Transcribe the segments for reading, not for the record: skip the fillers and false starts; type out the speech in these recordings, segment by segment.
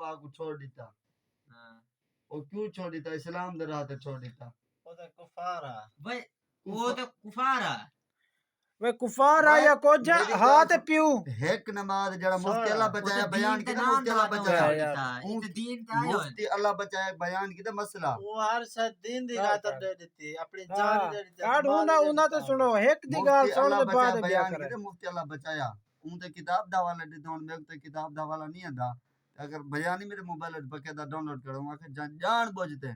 पाक को छोड़ दिता। हां वो क्यों छोड़ दिता? इस्लाम दे राह ते छोड़ दिता। वो तो कुफार है भाई वो तो कुफार है वे कुफार आ या कुछ हाथ पियो एक नमाज जड़ा मुफ्ती अल्लाह वो तो बचाया दीन बयान ते की नाम मुफ्ती अल्लाह दाता बचाया हो जाता ये तो दीन ते आयो मुफ्ती अल्लाह बचाया बयान की मसला वो हर शायद दिन दी खातर दे देती अपनी जान हां दे देती काड उना उना तो सुनो एक दी गाल मुफ्ती सुन अल्लाह दे बाद बचाया गया बयान करे की मुफ्ती अल्लाह बचाया उन ते किताब दा वाला दे दोन में तो किताब दा वाला नहीं आंदा अगर बयान ही मेरे मोबाइल पे बकायदा डाउनलोड करूंगा कि जान बुझते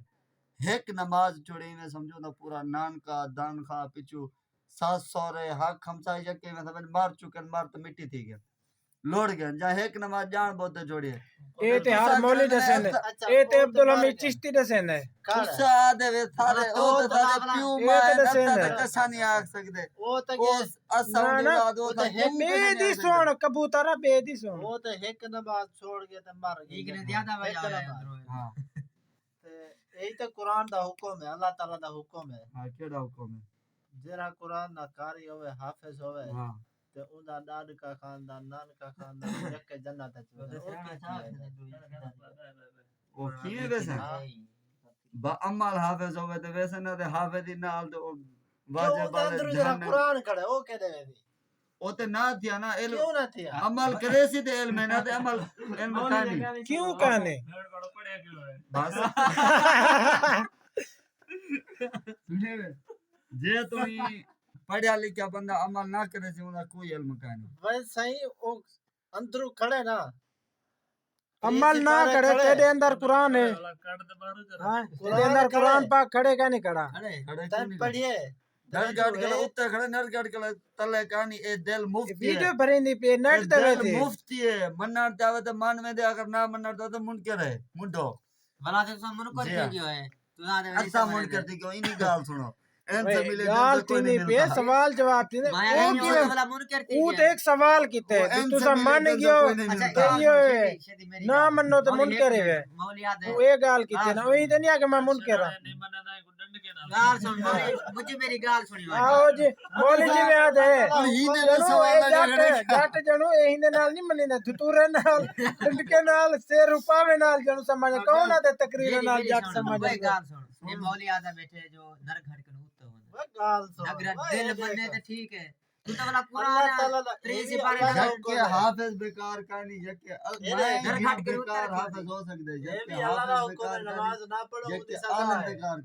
एक नमाज छोड़ी में समझो ना पूरा नान का दान खा पिचू सास सौरे हक हमसाई जके में समझ मार चुकन मार तो मिट्टी थी गया लोड गया जा एक नमाज जान बोते छोड़िए ए ते हर मौली दसन ए ते अब्दुल हमीद चिश्ती दसन है तुसा दे वे थारे ओ तो थारे प्यू ये मां तो दसन दता है कसा नहीं आ सकते वो तो ओ असाउंड ना बाद वो था बेदी सुन कबूतरा बेदी सुन वो तो एक नमाज छोड़ के तो मर गए एक ने ज्यादा बजा अंदर हां यही तो कुरान दा हुक्म है अल्लाह ताला दा हुक्म है हां केड़ा हुक्म है जरा कुरान ना कारी होवे हाफिज होवे हां ते उदा दाद का खानदान नान का खानदान एक के जन्नत वो किए वैसे बा अमल हाफिज होवे तो वैसे ना ते हाफिज नाल तो वाजिब वाले जरा कुरान खड़े ओ के दे ओ ते ना थिया ना क्यों ना थिया अमल करे सी ते इल्म ना ते अमल इल्म कानी क्यों कहने बस जे तू पढ़या लिखया बंदा अमल ना करे सी उनका कोई इल्म कानी वैसे सही ओ अंदर खड़े ना अमल ना करे तेरे अंदर कुरान है हां तेरे अंदर कुरान पाक खड़े का नहीं खड़ा खड़े तन पढ़िए नरगढ़ के उत्ते खड़े नरगढ़ के तले कानी ए दिल मुफ्ती है वीडियो भरेंदी पे नेट दे थे मुफ्ती है मन्नत जावे तो मान में दे अगर ना मन्नत तो मुनकर है मुंडो भला तो सब मन कर गयो है तू ना दे अच्छा मुनकर दी क्यों इनी गाल सुनो इनसे मिले गाल कोई तीनी नहीं पे मिलता सवाल जवाब तीने माया ओ नहीं की वाला मन करती वो तो एक सवाल किते तू सब मान गयो अच्छा ये ना मन्नो तो मुन करे वे मौली याद है तू ए गाल किते ना वही तो नहीं आके मैं मुन करा गाल सुन मौली मुझे मेरी गाल सुनी आओ जी मौली जी में याद है ही ने सवाल लगा जट जणो ए हिंदे नाल नहीं मनी ना तुरे नाल के नाल से रुपावे नाल जणो समझ कौन है तकरीर नाल जट समझ गाल सुन ये मौली याद है बैठे जो नरघट के उत्ते वो गाल सो अगर दिल बनने तो ठीक है तू तो वाला कुरान 3 सिपारे जबकि हाफिज बेकार कानी जबकि मैं बेकार हाफिज हो सकते ये जबकि भी अल्लाह का हाफिज हुक्म है बेकार नमाज ना पढ़ो जबकि उसकी सजा आलम है बेकार